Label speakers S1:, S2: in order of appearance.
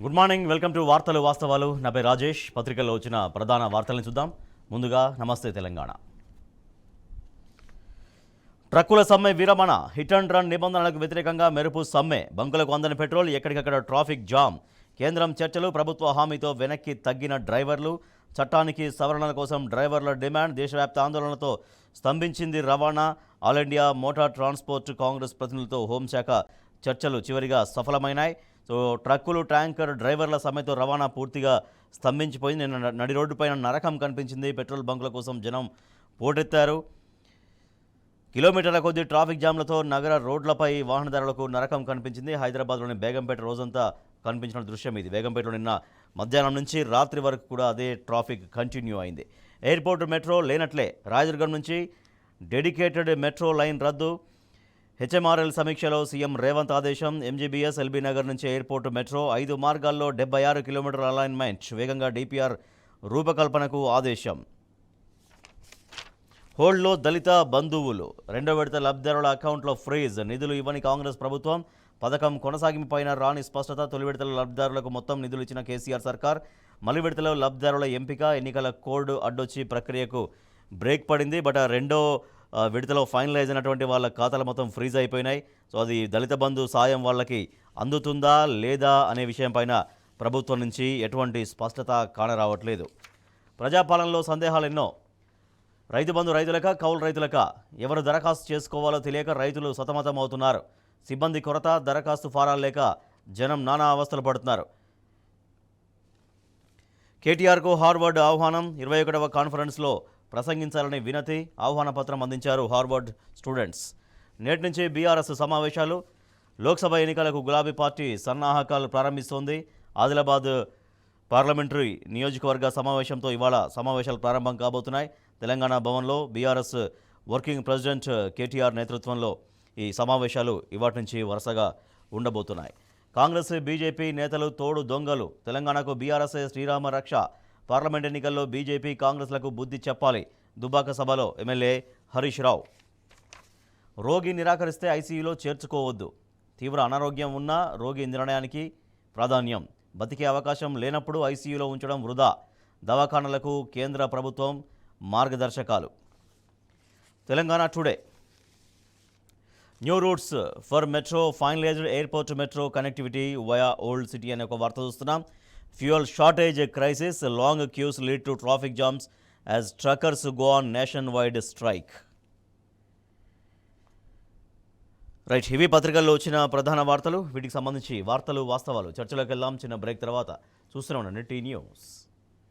S1: Good morning, welcome to వార్తలు వాస్తవాలు. నా పేరు రాజేష్. పత్రికల్లో వచ్చిన ప్రధాన వార్తలను చూద్దాం. ముందుగా నమస్తే తెలంగాణ. ట్రక్కుల సమ్మె విరమణ. హిట్ అండ్ రన్ నిబంధనలకు వ్యతిరేకంగా మెరుపు సమ్మె. బంకులకు అందని పెట్రోల్, ఎక్కడికక్కడ ట్రాఫిక్ జామ్. కేంద్రం చర్చలు, ప్రభుత్వ హామీతో వెనక్కి తగ్గిన డ్రైవర్లు. చట్టానికి సవరణల కోసం డ్రైవర్ల డిమాండ్. దేశవ్యాప్త ఆందోళనలతో స్తంభించింది రవాణా. All India motor transport Congress ప్రతినిధులతో హోంశాఖ చర్చలు చివరిగా సఫలమైనాయి. సో ట్రక్కులు, ట్యాంకర్ డ్రైవర్ల సమ్మెతో రవాణా పూర్తిగా స్తంభించిపోయింది. నిన్న నడి రోడ్డుపైన నరకం కనిపించింది. పెట్రోల్ బంకుల కోసం జనం పోటెత్తారు. కిలోమీటర్ల కొద్దీ ట్రాఫిక్ జామ్లతో నగర రోడ్లపై వాహనదారులకు నరకం కనిపించింది. హైదరాబాద్లోని బేగంపేట రోజంతా కనిపించిన దృశ్యం ఇది. బేగంపేటలో నిన్న మధ్యాహ్నం నుంచి రాత్రి వరకు కూడా అదే ట్రాఫిక్ కంటిన్యూ అయింది. ఎయిర్పోర్ట్ మెట్రో లేనట్లే. రాయదుర్గం నుంచి డెడికేటెడ్ మెట్రో లైన్ రద్దు. హెచ్ఎంఆర్ఎల్ సమీక్షలో సీఎం రేవంత్ ఆదేశం. ఎంజీబీఎస్, ఎల్బీ నగర్ నుంచి ఎయిర్పోర్టు మెట్రో 5 మార్గాల్లో 76 కిలోమీటర్ల అలైన్మెంట్. వేగంగా డిపిఆర్ రూపకల్పనకు ఆదేశం. హోల్డ్లో దళిత బంధువులు. 2వ విడత లబ్ధిదారుల అకౌంట్లో ఫ్రీజ్. నిధులు ఇవ్వని కాంగ్రెస్ ప్రభుత్వం. పథకం కొనసాగింపుపైన రాని స్పష్టత. తొలి విడతల లబ్ధిదారులకు మొత్తం నిధులు ఇచ్చిన కేసీఆర్ సర్కార్. మలి విడతలో లబ్ధిదారుల ఎంపిక. ఎన్నికల కోడ్ అడ్డొచ్చి ప్రక్రియకు బ్రేక్ పడింది. బట్ రెండో విడతలో ఫైనలైజ్ అయినటువంటి వాళ్ళ ఖాతాలు మొత్తం ఫ్రీజ్ అయిపోయినాయి. సో అది దళిత బంధు సాయం వాళ్ళకి అందుతుందా లేదా అనే విషయం పైన ప్రభుత్వం నుంచి ఎటువంటి స్పష్టత కానరావట్లేదు. ప్రజాపాలనలో సందేహాలు ఎన్నో. రైతు బంధు రైతులక, కౌలు రైతులక ఎవరు దరఖాస్తు చేసుకోవాలో తెలియక రైతులు సతమతం అవుతున్నారు. సిబ్బంది కొరత, దరఖాస్తు ఫారాలు లేక జనం నానా అవస్థలు పడుతున్నారు. కేటీఆర్కు హార్వర్డ్ ఆహ్వానం. 21వ కాన్ఫరెన్స్లో ప్రసంగించాలని వినతి. ఆహ్వాన పత్రం అందించారు హార్వర్డ్ స్టూడెంట్స్. నేటి నుంచి బీఆర్ఎస్ సమావేశాలు. లోక్సభ ఎన్నికలకు గులాబీ పార్టీ సన్నాహకాలు ప్రారంభిస్తోంది. ఆదిలాబాద్ పార్లమెంటరీ నియోజకవర్గ సమావేశంతో ఇవాళ సమావేశాలు ప్రారంభం కాబోతున్నాయి. తెలంగాణ భవన్లో బీఆర్ఎస్ వర్కింగ్ ప్రెసిడెంట్ కేటీఆర్ నేతృత్వంలో ఈ సమావేశాలు ఇవాటి నుంచి వరుసగా ఉండబోతున్నాయి. కాంగ్రెస్, బీజేపీ నేతలు తోడు దొంగలు. తెలంగాణకు బీఆర్ఎస్ శ్రీరామ రక్ష. పార్లమెంట్ ఎన్నికల్లో బీజేపీ, కాంగ్రెస్లకు బుద్ధి చెప్పాలి. దుబ్బాక సభలో ఎమ్మెల్యే హరీష్ రావు. రోగి నిరాకరిస్తే ఐసీయూలో చేర్చుకోవద్దు. తీవ్ర అనారోగ్యం ఉన్న రోగి నిర్ణయానికి ప్రాధాన్యం. బతికే అవకాశం లేనప్పుడు ఐసీయూలో ఉంచడం వృధా. దవాఖానాలకు కేంద్ర ప్రభుత్వం మార్గదర్శకాలు. Telangana today. New routes for metro finalised. Airport metro connectivity via old city అనే ఒక వార్త చూస్తున్నాం. Fuel shortage crisis. Long queues lead to traffic jams as truckers go on nationwide strike. Right, ఇవి పత్రికల్లో వచ్చిన ప్రధాన వార్తలు. వీటికి సంబంధించి వార్తలు వాస్తవాలు చర్చలోకి వెళ్దాం. చిన్న బ్రేక్ తర్వాత చూస్తూనే ఉండండి టీ న్యూస్.